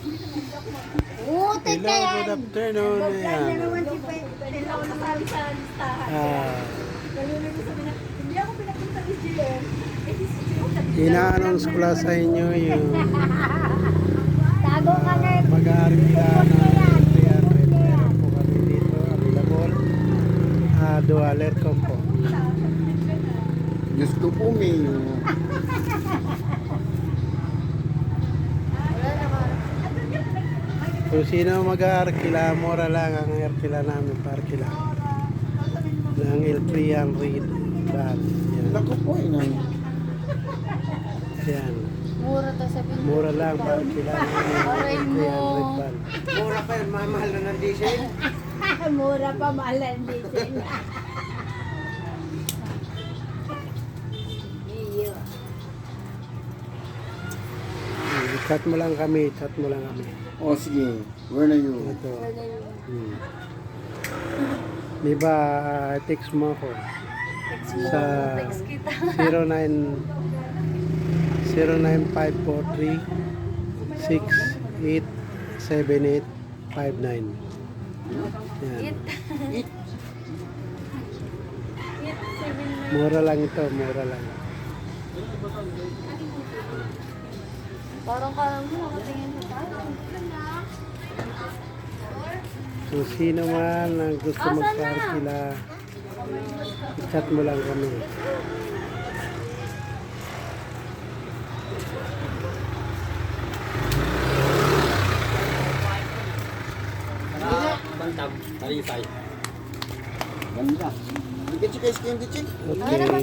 Utek Hello, ka yan. good afternoon. Ayan. Ah, Hindi ako pinapunta ni JM. Eh, si JM. ina-announce ko lang sa inyo yung Tago ka na. mag-aarkila ng 300. Meron po kami dito available. Dual aircon po. Diyos ko po, may Kung sino mag-aarkila, mura lang ang arkila namin pa-arkila. Ng L300 van. Yan. naku po, inang. Yan. Mura to sabihin. Mura lang pa-arkila Aray ng mo. L300 van. Mura pa yan, mamahal na ng diesel. Mura pa, mahal ang diesel. Iyo. Chat mo lang kami, chat mo lang kami. O sige, where are you? Ito. Di ba, text mo ako sa Text kita. 09 09543 687859. Yan. Mura lang ito, mura lang. Parang kalang mo, nakatingin mo tayo. Kung sino man ang gusto magpa-arkila, i-chat mo lang kami. Bantag, tarifay. Ganda. Dikit siya guys, kayong dikit. Okay.